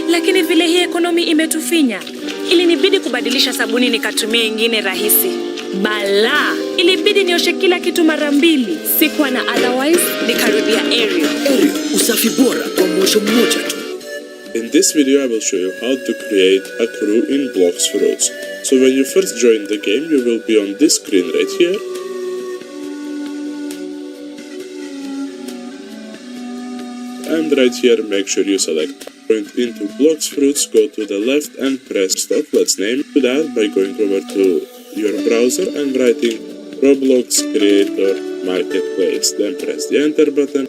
Lakini vile hii ekonomi imetufinya, ilinibidi kubadilisha sabuni nikatumia ingine rahisi. Ilibidi nioshe kila kitu mara 2. Sikuwa na otherwise, nikarudia Ariel. Usafi bora kwa mwosho mmoja tu. In this video I will show you how to create a crew in bloxfruits. So when you first join the game, you will be on this screen right here. And right here, make sure you select point into bloxfruits, go to the left and press stop. Let's name that by going over to your browser and writing Roblox Creator Marketplace. Then press the enter button.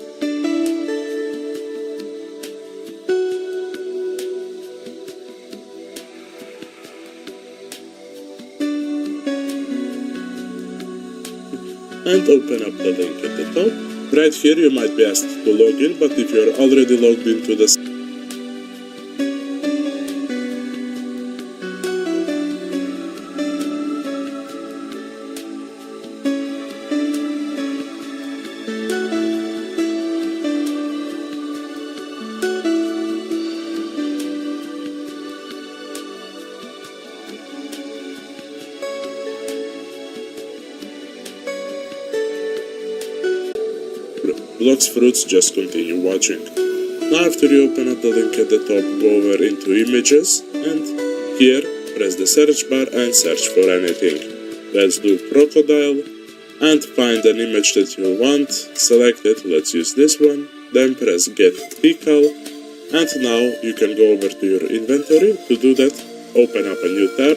And open up the link at the top. Right here you might be asked to log in, but if you're already logged into the bloxfruits, just continue watching. Now after you open up the link at the top, go over into images and here press the search bar and search for anything. Let's do crocodile and find an image that you want, select it, let's use this one, then press get pickle and now you can go over to your inventory. To do that, open up a new tab,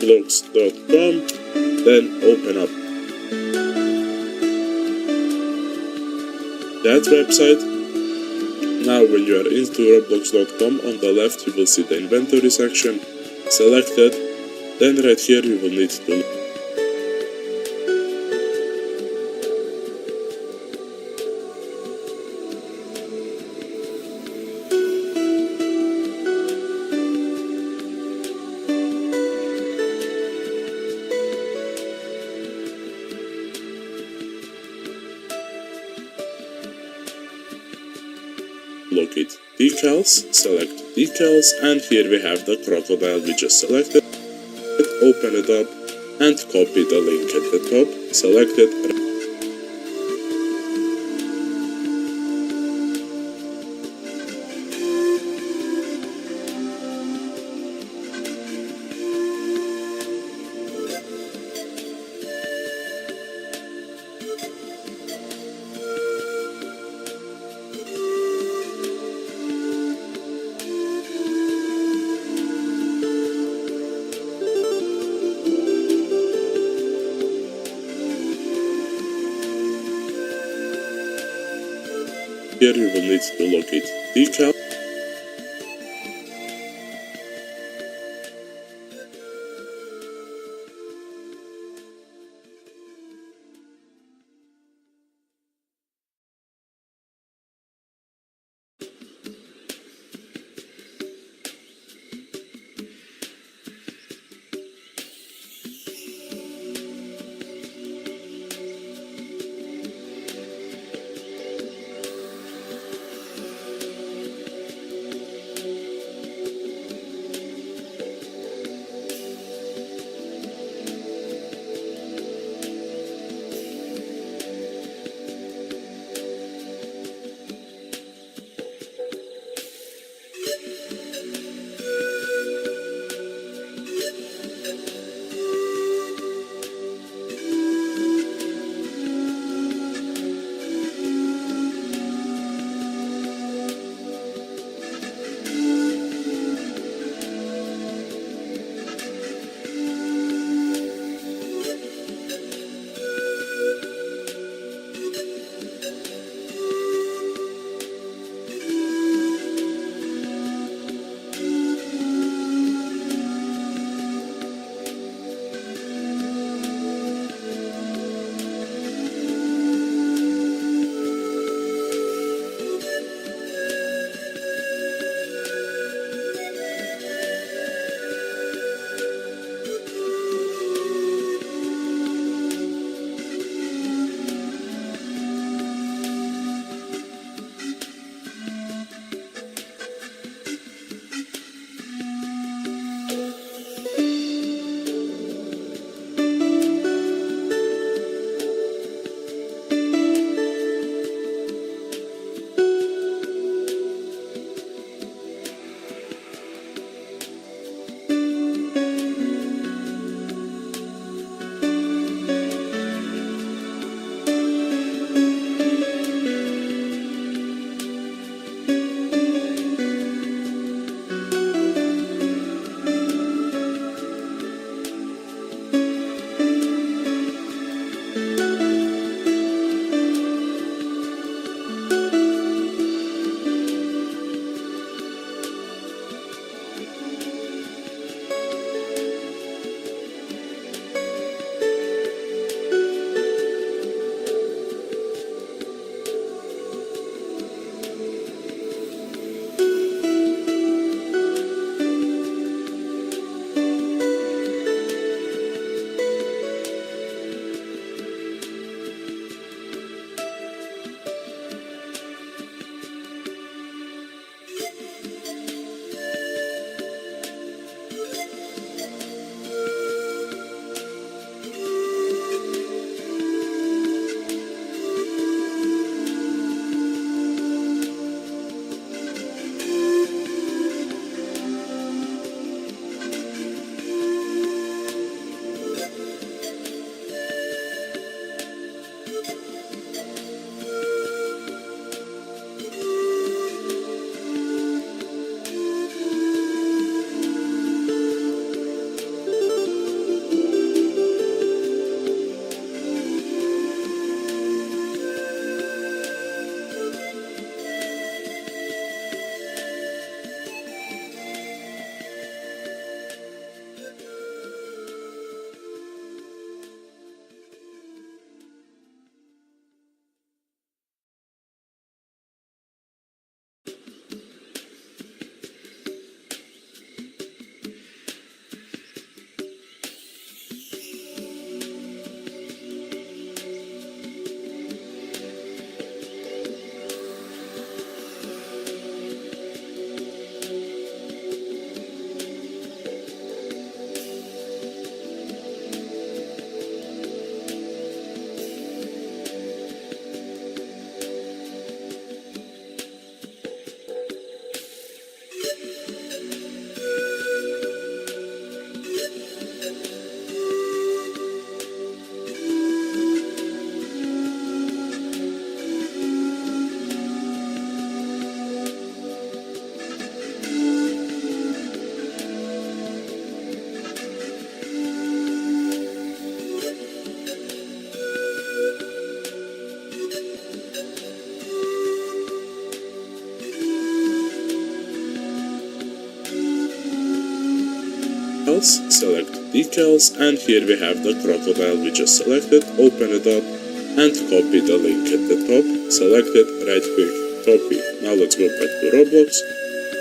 blox.com, then open up that website. Now when you are into roblox.com, on the left you will see the inventory section. Select it, then right here you will need to locate decals, select decals, and here we have the crocodile we just selected. Open it up and copy the link at the top, select it. Here you will need to locate decal. decals, select decals, and here we have the crocodile we just selected. Open it up and copy the link at the top. Select it, right click, copy. Now let's go back to Roblox.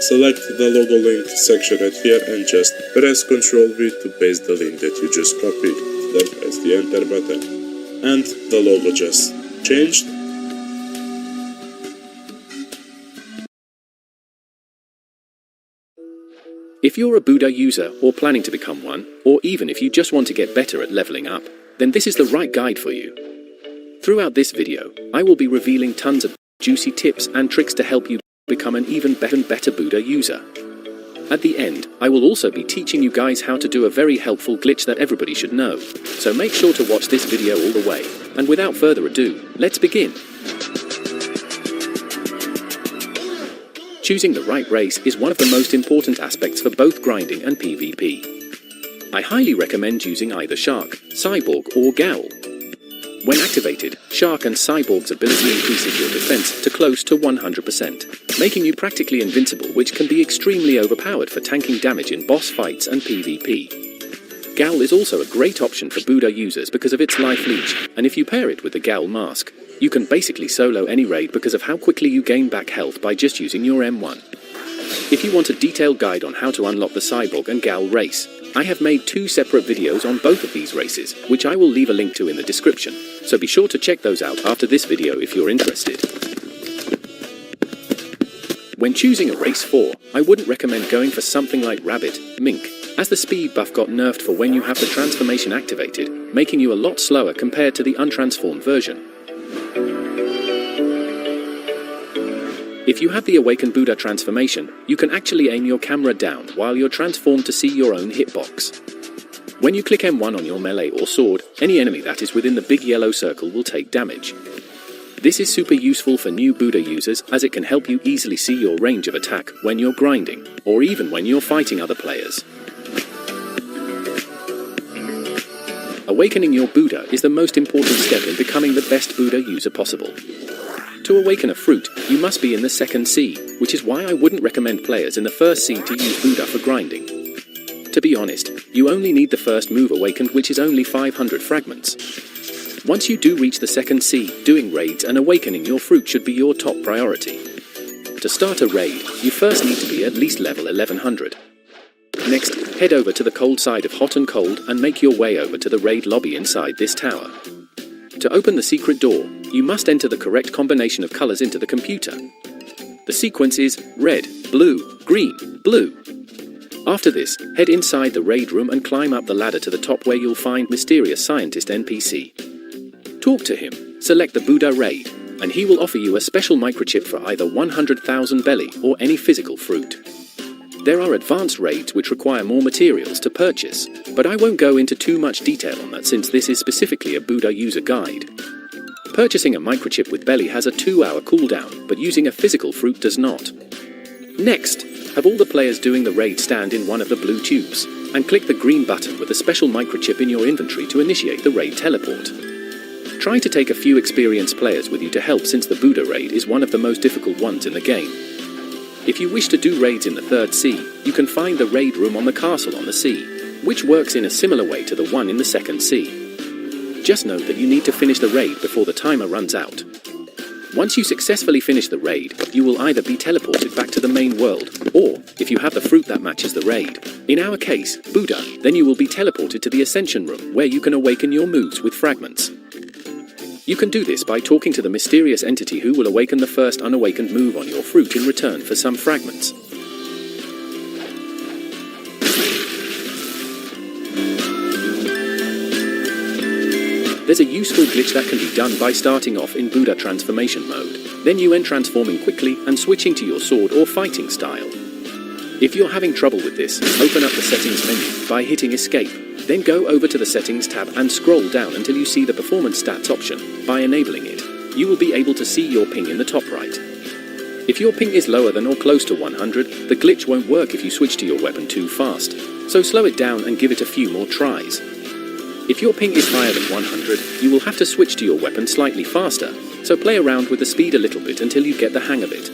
Select the logo link section right here and just press Ctrl V to paste the link that you just copied. Then press the enter button. And the logo just changed. If you're a Buddha user or planning to become one, or even if you just want to get better at leveling up, then this is the right guide for you. Throughout this video, I will be revealing tons of juicy tips and tricks to help you become an even better Buddha user. At the end, I will also be teaching you guys how to do a very helpful glitch that everybody should know. So make sure to watch this video all the way. And without further ado, let's begin. Choosing the right race is one of the most important aspects for both grinding and PvP. I highly recommend using either Shark, Cyborg or Gal. When activated, Shark and Cyborg's ability increases your defense to close to 100%, making you practically invincible, which can be extremely overpowered for tanking damage in boss fights and PvP. Gal is also a great option for Buddha users because of its life leech, and if you pair it with the Gal mask, you can basically solo any raid because of how quickly you gain back health by just using your M1. If you want a detailed guide on how to unlock the Cyborg and Gal race, I have made 2 separate videos on both of these races, which I will leave a link to in the description, so be sure to check those out after this video if you're interested. When choosing a race 4, I wouldn't recommend going for something like Rabbit, Mink, as the speed buff got nerfed for when you have the transformation activated, making you a lot slower compared to the untransformed version. If you have the Awakened Buddha transformation, you can actually aim your camera down while you're transformed to see your own hitbox. When you click M1 on your melee or sword, any enemy that is within the big yellow circle will take damage. This is super useful for new Buddha users as it can help you easily see your range of attack when you're grinding, or even when you're fighting other players. Awakening your Buddha is the most important step in becoming the best Buddha user possible. To awaken a fruit, you must be in the second sea, which is why I wouldn't recommend players in the first sea to use Buddha for grinding. To be honest, you only need the first move awakened, which is only 500 fragments. Once you do reach the second sea, doing raids and awakening your fruit should be your top priority. To start a raid, you first need to be at least level 1100. Next, head over to the cold side of Hot and Cold and make your way over to the raid lobby inside this tower. To open the secret door, you must enter the correct combination of colors into the computer. The sequence is red, blue, green, blue. After this, head inside the raid room and climb up the ladder to the top where you'll find Mysterious Scientist NPC. Talk to him, select the Buddha raid, and he will offer you a special microchip for either 100,000 belly or any physical fruit. There are advanced raids which require more materials to purchase, but I won't go into too much detail on that since this is specifically a Buddha user guide. Purchasing a microchip with belly has a 2-hour cooldown, but using a physical fruit does not. Next, have all the players doing the raid stand in one of the blue tubes, and click the green button with a special microchip in your inventory to initiate the raid teleport. Try to take a few experienced players with you to help since the Buddha raid is one of the most difficult ones in the game. If you wish to do raids in the third sea, you can find the raid room on the castle on the sea, which works in a similar way to the one in the second sea. Just note that you need to finish the raid before the timer runs out. Once you successfully finish the raid, you will either be teleported back to the main world, or, if you have the fruit that matches the raid, in our case, Buddha, then you will be teleported to the Ascension room where you can awaken your moves with fragments. You can do this by talking to the mysterious entity who will awaken the first unawakened move on your fruit in return for some fragments. There's a useful glitch that can be done by starting off in Buddha transformation mode, then you end transforming quickly and switching to your sword or fighting style. If you're having trouble with this, open up the settings menu by hitting escape, then go over to the settings tab and scroll down until you see the performance stats option. By enabling it, you will be able to see your ping in the top right. If your ping is lower than or close to 100, the glitch won't work if you switch to your weapon too fast, so slow it down and give it a few more tries. If your ping is higher than 100, you will have to switch to your weapon slightly faster, so play around with the speed a little bit until you get the hang of it.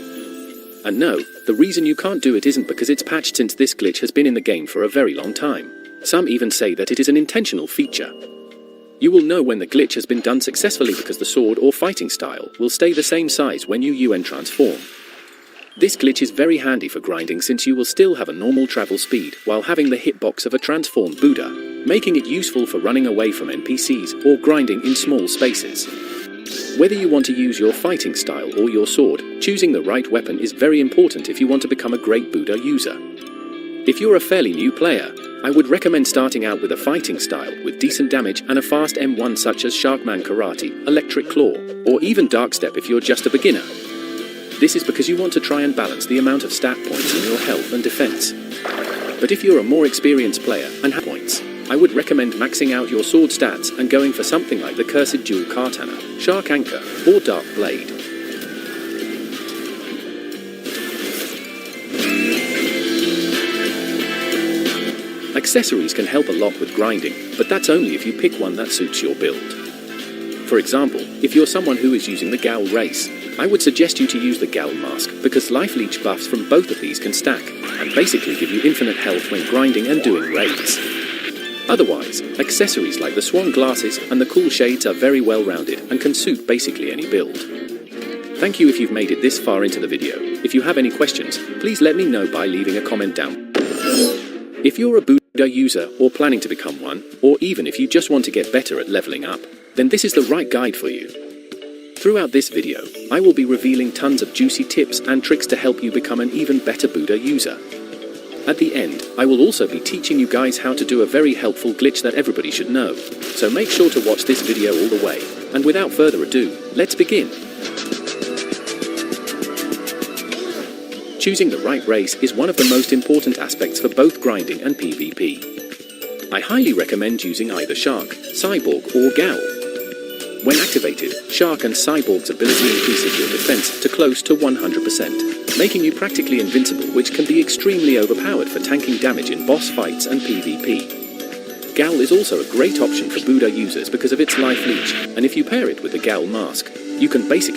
And no, the reason you can't do it isn't because it's patched, since this glitch has been in the game for a very long time. Some even say that it is an intentional feature. You will know when the glitch has been done successfully because the sword or fighting style will stay the same size when you UN transform. This glitch is very handy for grinding since you will still have a normal travel speed while having the hitbox of a transformed Buddha, making it useful for running away from NPCs or grinding in small spaces. Whether you want to use your fighting style or your sword, choosing the right weapon is very important if you want to become a great Buddha user. If you're a fairly new player, I would recommend starting out with a fighting style with decent damage and a fast M1 such as Sharkman Karate, Electric Claw, or even Dark Step if you're just a beginner. This is because you want to try and balance the amount of stat points in your health and defense. But if you're a more experienced player and have points, I would recommend maxing out your sword stats and going for something like the Cursed Jewel Katana, Shark Anchor, or Dark Blade. Accessories can help a lot with grinding, but that's only if you pick one that suits your build. For example, if you're someone who is using the Gal race, I would suggest you to use the Gal mask because life leech buffs from both of these can stack and basically give you infinite health when grinding and doing raids. Otherwise, accessories like the swan glasses and the cool shades are very well rounded and can suit basically any build. Thank you if you've made it this far into the video. If you have any questions, please let me know by leaving a comment down. If you're a Buddha user or planning to become one, or even if you just want to get better at leveling up, then this is the right guide for you. Throughout this video, I will be revealing tons of juicy tips and tricks to help you become an even better Buddha user. At the end, I will also be teaching you guys how to do a very helpful glitch that everybody should know, so make sure to watch this video all the way, and without further ado, let's begin. Choosing the right race is one of the most important aspects for both grinding and PvP. I highly recommend using either Shark, Cyborg or Gal. When activated, Shark and Cyborg's ability increases your defense to close to 100%, making you practically invincible, which can be extremely overpowered for tanking damage in boss fights and PvP. Gal is also a great option for Buddha users because of its life leech, and if you pair it with the Gal mask, you can basically